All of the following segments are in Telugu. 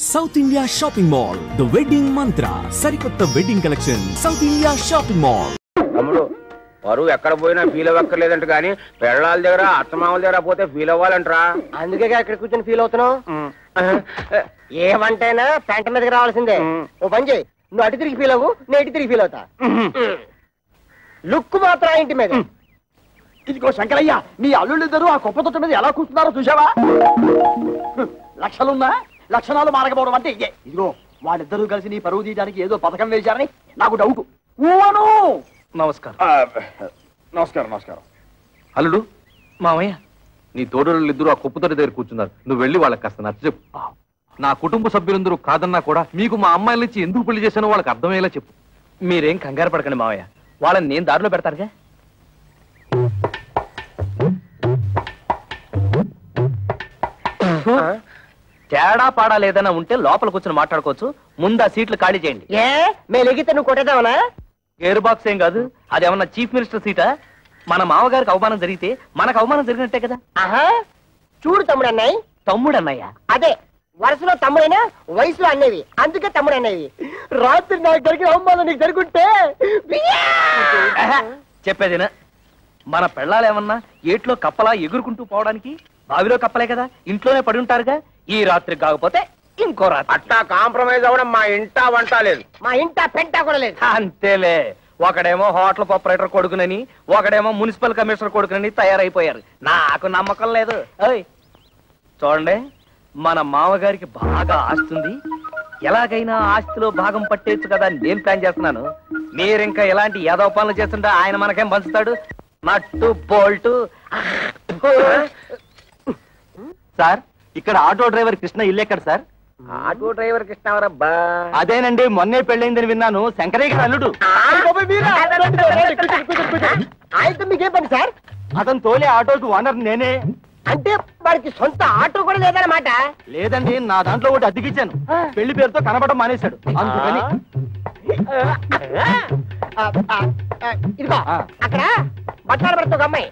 South India shopping mall the wedding మంత్ర సరికొత్త wedding collection south India shopping mall. తమ్ముడు వారు ఎక్కడ పోయినా ఫీల్ అవ్వక్కర్లేదంట కానీ పెళ్ళాల దగ్గర అత్తమామల దగ్గర పోతే ఫీల్ అవ్వాలంటరా. అందుకే ఇక్కడ కూర్చొని ఫీల్ అవుతున్నావు. ఏమంటైనా పెంట మీదకి రావాల్సిందే. ఓ పని చేయి, నువ్వు అటు తిరిగి ఫీల్ అవ్వు, నేను ఇటు తిరిగి ఫీల్ అవుతా. లుక్ మాత్రం ఇంటి మీద. ఇదిగో శంకరయ్య, నీ అల్లుళ్ళిద్దరూ ఆ కుప్ప తొట్ట మీద ఎలా కూర్చున్నారో చూసావా? లక్షలున్నా లక్షణాలు మారకపోవడం అంటే ఇదే. ఇదిగో వాళ్ళిద్దరూ కలిసి నీ పరువు తీయడానికి ఏదో పథకం వేశారని నాకు డౌట్. నమస్కారం. నమస్కారం. నమస్కారం. అల్లుడు, మామయ్య, నీ తోడలు ఇద్దరు ఆ కుప్పతోటి దగ్గర కూర్చున్నారు. నువ్వు వెళ్ళి వాళ్ళకి కాస్త నచ్చ చెప్పు. నా కుటుంబ సభ్యులందరూ కాదన్నా కూడా మీకు మా అమ్మాయిల నుంచి ఎందుకు పెళ్లి చేశానో వాళ్ళకి అర్థమయ్యేలా చెప్పు. మీరేం కంగారు పడకండి మావయ్య, వాళ్ళని నేను దారిలో పెడతానుగా. తేడా పాడా లేదన్నా ఉంటే లోపల కూర్చొని మాట్లాడుకోవచ్చు. ముందు ఆ సీట్లు ఖాళీ చేయండి. ఏ మేము ఎగితే నువ్వు కొట్టేదావనా? గేర్ బాక్స్ ఏం కాదు, అదేమన్నా చీఫ్ మినిస్టర్ సీటా? మన మామగారికి అవమానం జరిగితే మనకు అవమానం జరిగినట్టే కదా. ఆహా, చూడు తమ్ముడు అన్నాయి. తమ్ముడు అన్నయ్య అదే వరుసలో తమ్ముడైనా వయసులో అన్నవి, అందుకే తమ్ముడు అన్నవి. రాత్రి నాకు జరిగిన అవమానం నీకు జరుగుంటే చెప్పేదినా, మన పెళ్ళాలేమన్నా ఏట్లో కప్పలా ఎగురుకుంటూ పోవడానికి బావిలో కప్పలే కదా, ఇంట్లోనే పడి ఉంటారుగా. ఈ రాత్రి కాకపోతే ఇంకో రాత్రి. అట్టా కాంప్రమైజ్ అవ్వడం మా ఇంటా వంట లేదు, మా ఇంట పెంట కూడా లేదు. అంతేలే, ఒకడేమో హోటల్ ఆపరేటర్ కొడుకునని, ఒకడేమో మున్సిపల్ కమిషనర్ కొడుకునని తయారైపోయారు. నాకు నమ్మకం లేదు. చూడండి, మన మామగారికి బాగా ఆస్తుంది. ఎలాగైనా ఆస్తిలో భాగం పట్టేచ్చు కదా నేను ప్లాన్ చేస్తున్నాను. మీరింకా ఎలాంటి యాదవ పనులు చేస్తుంటే ఆయన మనకేం పంచుతాడు? నట్టు బోల్టు. సార్, ఇక్కడ ఆటో డ్రైవర్ కృష్ణ ఇల్లు ఎక్కడ సార్? Auto driver కృష్ణవరబ్బా. అదేనండి, మొన్నే పెళ్ళైందని విన్నాను. శంకరయ్య గారు అల్లుడు. ఆయనతో మీకేం పని సార్? అతను తోలే ఆటోకి ఓనర్ నేనే. అంటే వాడికి సొంత ఆటో కూడా లేదన్నమాట? లేదండి, నా దాంట్లో ఒకటి అద్దెకిచ్చాను. పెళ్లి పేరుతో కనబడడం మానేశాడు, అందుకని. ఇదిగో అక్కడ బట్టాలు పడుతూ ఒక అమ్మాయి,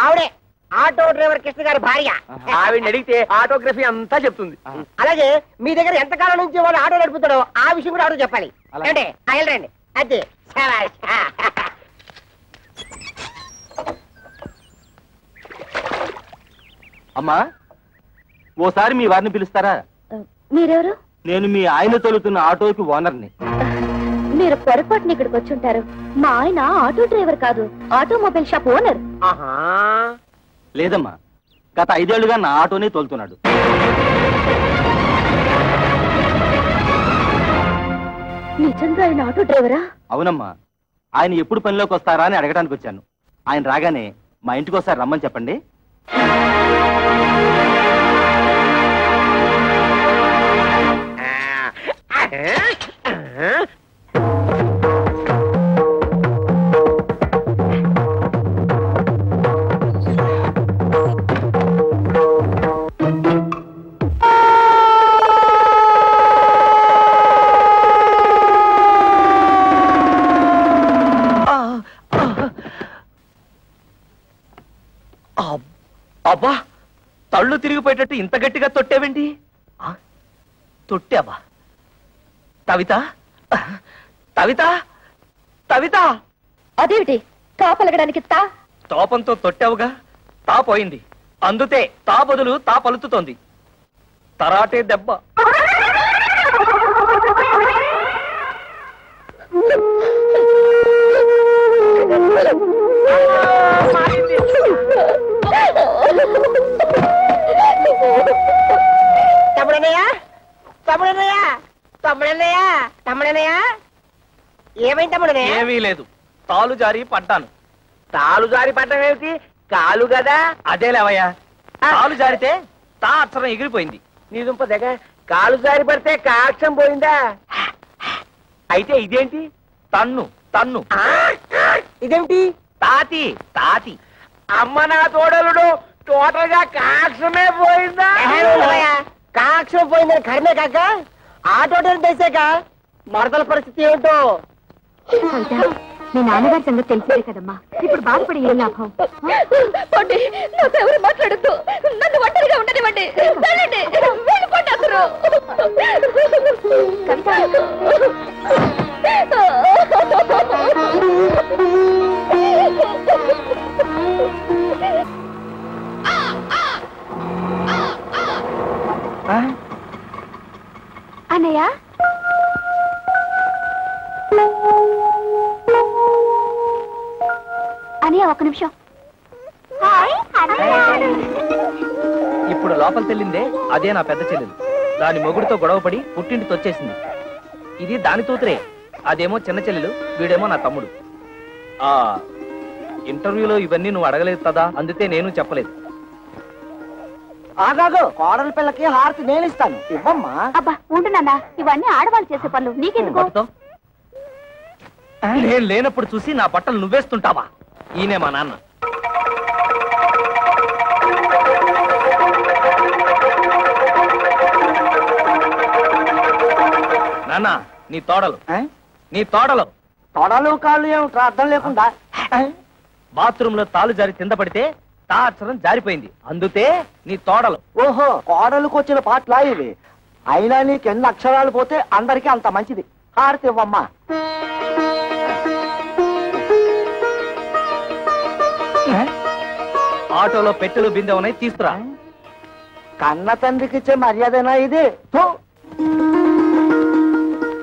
ఆవిడే ఆటో డ్రైవర్ కృష్ణ గారి భార్య. ఆవిడ అడిగితే ఆటోగ్రఫీ అంతా చెప్తుంది. అలాగే మీ దగ్గర ఎంతకాలం నుంచి వాడు ఆటో నడుపుతాడో ఆ విషయం కూడా ఆటో చెప్పాలి. అంటే రండి. అదే అమ్మా, ఓసారి మీ వారిని పిలుస్తారా? మీరెవరు? నేను మీ ఆయన తోలుతున్న ఆటోకి ఓనర్ని. మీరు పొరపాటున ఇక్కడికి వచ్చి ఉంటారు. మా ఆయన ఆటో డ్రైవర్ కాదు, ఆటోమొబైల్ షాప్ ఓనర్. లేదమ్మా, గత 5 ఏళ్లుగా నా ఆటోనే తోలుతున్నాడు. నిజంగా ఆయన ఆటో డ్రైవరా? అవునమ్మా, ఆయన ఎప్పుడు పనిలోకి వస్తారా అని అడగడానికి వచ్చాను. ఆయన రాగానే మా ఇంటికి ఒకసారి రమ్మని చెప్పండి. అబ్బా, తళ్ళు తిరిగిపోయేటట్టు ఇంత గట్టిగా తొట్టేవేంటి? తొట్టావా? తవిత, తవిత, తవిత. అదేమిటి తాపలగడానికి తా? తోపంతో తొట్టావుగా, తా పోయింది. అందుతే తా బదులు తా పలుకుతోంది. తరాటే దెబ్బ. ఏమైంది తమ్ముడనయ్య? ఏమీ లేదు, తాలు జారి పడ్డాను. తాలు జారి పడ్డం ఏమిటి? కాలు కదా. అదేలేవయ్యా, తాలు జారితే తా అక్షరం ఎగిరిపోయింది. నీ దుంప దగ్గర కాలు జారి పడితే కాక్షం పోయిందా? అయితే ఇదేంటి? తన్ను తన్ను. ఇదేమిటి? తాతి తాతి. అమ్మ నా తోడలుడు, టోటల్ గా కాక్షమే పోయిందా? కాక్షం పోయిందని కర్మే కాక ఆటో తెలిసాక మరదల పరిస్థితి ఏమిటో. మీ నాన్నగారి సంగతి తెలిసేదే కదమ్మా, ఇప్పుడు బాధపడి ఏం లాభం? నాతో ఎవరు మాట్లాడద్దు, నన్ను ఒంటరిగా ఉండనివ్వండి. కవిత అన్నయ్య అన్నయ్య ఒక నిమిషం. ఇప్పుడు లోపల తెల్లిందే అదే నా పెద్ద చెల్లెలు. దాని మొగుడితో గొడవపడి పుట్టింటికి వచ్చేసింది. ఇది దాని తూతురే, అదేమో చిన్న చెల్లెలు, వీడేమో నా తమ్ముడు. ఆ ఇంటర్వ్యూలో ఇవన్నీ నువ్వు అడగలేదు కదా, అందుకే నేను చెప్పలేదు. ఆగాగు, కోడల పిల్లకి హారతి నేను ఇస్తాను, ఇవ్వమ్మా. అబ్బా ఉంటున్నా, ఇవన్నీ ఆడవాళ్ళు చేసే పనులు, నీకెందుకు? పట్టుతో. నేను లేనప్పుడు చూసి నా బట్టలు నువ్వేస్తుంటావా? ఈయనే మా నాన్న. నాన్న, నీ తోడలు తొడలు కాళ్ళు ఏమిట్రా అర్థం లేకుండా? బాత్రూమ్ లో తాలు జారి కింద పడితే తాచరం జారిపోయింది, అందుకే నీ తోడలు. ఓహో, కోడలకు వచ్చిన పాటలా ఇవి. అయినా నీకు ఎన్ని అక్షరాలు పోతే అందరికీ అంత మంచిది. హారతి ఇవ్వమ్మా. ఆటోలో పెట్టెలు బిందె ఉన్నాయి, తీసుకురా. కన్న తండ్రికి ఇచ్చే మర్యాదనా ఇది?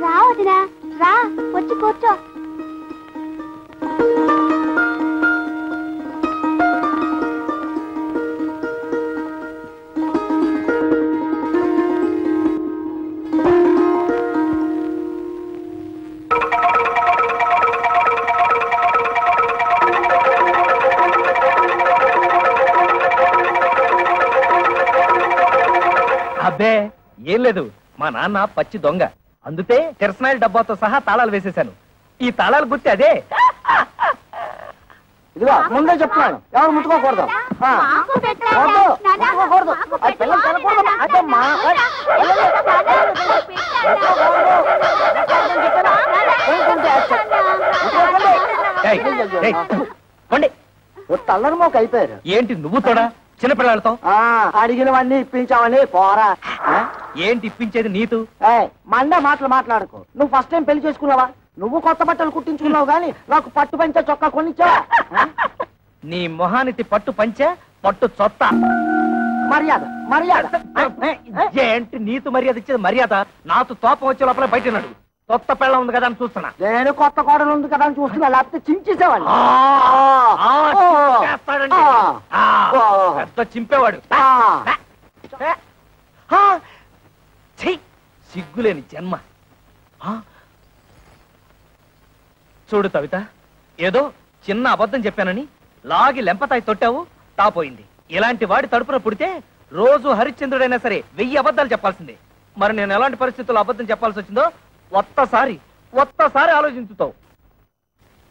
రా వదినా, రా వచ్చి కూర్చో. అబ్బే ఏం లేదు, మా నాన్న పచ్చి దొంగ, అందుకే కిరసనాయిల డబ్బాతో సహా తాళాలు వేసేశాను. ఈ తాళాలు గుర్తి అదే. ఇదిగో ముందే చెప్తున్నాను, ఎవరు ముట్టుకోకూడదు. ముట్టుకోకూడదు, అది పిల్లలు తినకూడదు. అదమ్మా, తల్లరి మోక అయిపోయారు. ఏంటి నువ్వు తోడా చిన్నపిల్లలతో? అడిగినవన్నీ ఇప్పించావని పోరా. ఏంటి ఇప్పించేది నీతు? మండే మాటలు మాట్లాడుకో. నువ్వు ఫస్ట్ టైం పెళ్లి చేసుకున్నావా? నువ్వు కొత్త బట్టలు కుట్టించుకున్నావు గానీ నాకు పట్టు పంచ చొక్కా కొనిచ్చావా? నీ మొహానికి పట్టు పంచ పట్టు చొత్త. మర్యాద మర్యాద ఏంటి నీతు మర్యాద ఇచ్చేది? మర్యాద నాతో తోపం వచ్చే లోపల బయట నడు. కొత్త పిల్ల ఉంది కదా అని చూస్తున్నా. నేను కొత్త కోడలు ఉంది కదా అని చూస్తున్నా, లేకపోతే చించేసేవాడిని. పెద్ద చింపేవాడు. సిగ్గులేని జన్మ. చూడు కవిత, ఏదో చిన్న అబద్ధం చెప్పానని లాగి లెంపతాయి తొట్టావు, తాపోయింది. ఇలాంటి వాడి తడుపున పుడితే రోజు హరిశ్చంద్రుడైనా సరే 1000 అబద్ధాలు చెప్పాల్సిందే. మరి నేను ఎలాంటి పరిస్థితుల్లో అబద్ధం చెప్పాల్సి వచ్చిందో ఒక్కసారి ఆలోచించుతావు.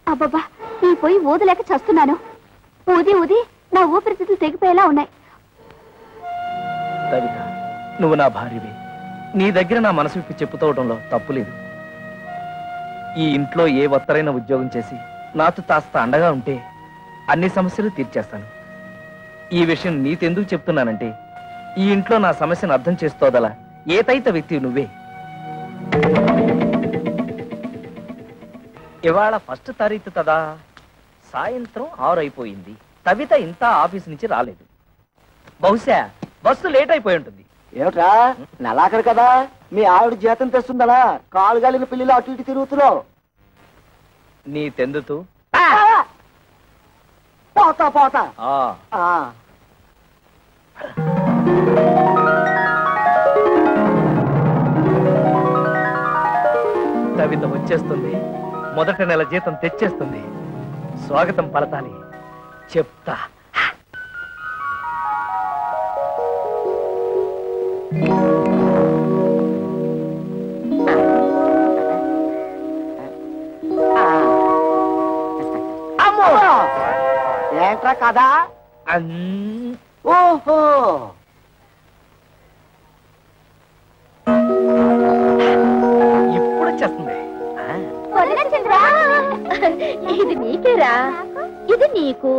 అబ్బబ్బా, ఈ పోయి ఊదలేక చస్తున్నాను. ఊది ఊది నా ఊపిరితిత్తులు తెగిపోయేలా ఉన్నాయి. కవిత, నువ్వు నా భార్యవి. నీ దగ్గర నా మనసు విప్పి చెప్పుకోవడంలో తప్పులేదు. ఈ ఇంట్లో ఏ ఒత్తరైన ఉద్యోగం చేసి నాతో కాస్త అండగా ఉంటే అన్ని సమస్యలు తీర్చేస్తాను. ఈ విషయం నీతెందుకు చెప్తున్నానంటే, ఈ ఇంట్లో నా సమస్యను అర్థం చేసుకోదలా ఏతైత వ్యక్తి నువ్వే. ఇవాళ 1వ తారీఖు కదా, సాయంత్రం 6 అయిపోయింది. కవిత ఇంత ఆఫీస్ నుంచి రాలేదు. బహుశా బస్సు లేట్ అయిపోయి ఉంటుంది. ఏమిట్రా, నెలాఖరు కదా, మీ ఆవిడ జీతం తెస్తుందలా కాలు గాలిన పిల్లలు అటు ఇటు తిరుగుతున్నావు. నీ తెందుతూ పోతా పోతా. కవిత వచ్చేస్తుంది, మొదటి నెల జీతం తెచ్చేస్తుంది. స్వాగతం పలతాలి, చెప్తా. ఏంట్రా కదా? ఓహో, ఇప్పుడు వచ్చేస్తుంది. ఇది నీకేరా, ఇది నీకు,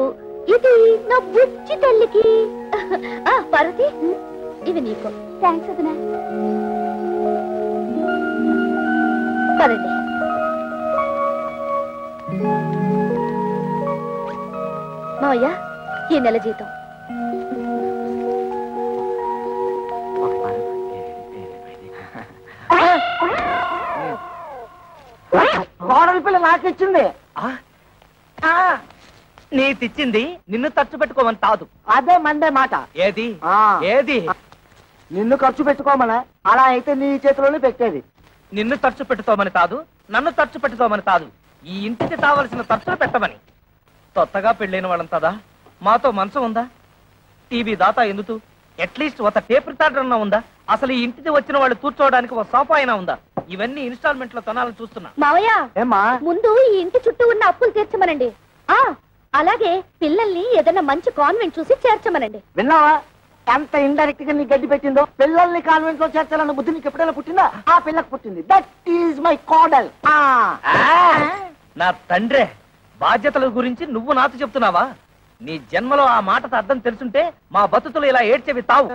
ఇది నా బుజ్జి తల్లికి. పార్వతి, ఇది నీకు. థ్యాంక్స్ వదినా. పదండి. మావయ్య, ఈ నెల జీతం. కోడల పిల్ల నాకిచ్చింది. నీ తెచ్చింది నిన్ను ఖర్చు పెట్టుకోమని కాదు. అదే మండే మాట. ఏది ఆ. ఏది నిన్ను ఖర్చు పెట్టుకోమనా? అలా అయితే నీ చేతిలోనే పెట్టేది. నిన్ను ఖర్చు పెట్టుకోమని కాదు, నన్ను ఖర్చు పెట్టుకోమని కాదు, ఈ ఇంటికి కావలసిన ఖర్చులు పెట్టమని. కొత్తగా పెళ్ళైన వాళ్ళంతదా మాతో మంచం ఉందా, టీవీ దాతా ఎందుకు, అట్లీస్ట్ ఒక టేప్ రికార్డర్ అన్నా ఉందా, అసలు ఈ ఇంటికి వచ్చిన వాళ్ళు కూర్చోవడానికి ఒక సోఫా అయినా ఉందా? ఇవన్నీ ఇన్స్టాల్మెంట్ లో కొనాలని చూస్తున్నా. మావయ్య, ఏమ్మా? ముందు ఈ ఇంటి చుట్టూ ఉన్న అప్పులు తీర్చమనండి. అలాగే పిల్లల్ని ఏదైనా మంచి కాన్వెంట్ చూసి చేర్చమనండి. విన్నావా ఎంత ఇండైరెక్ట్ గా నీ గడ్డి పెట్టిందో? పిల్లల్ని కాన్వెంట్ లో చేర్చాలన్న బుద్ధి నీకు ఎప్పుడైనా పుట్టిందా? ఆ పిల్లకు పుట్టింది. దట్ ఈజ్ మై కోడల్. నా తండ్రే, బాధ్యతల గురించి నువ్వు నాతో చెప్తున్నావా? నీ జన్మలో ఆ మాటతో అర్థం తెలుసుంటే మా బతుకులు ఇలా ఏడ్చేవి తావు.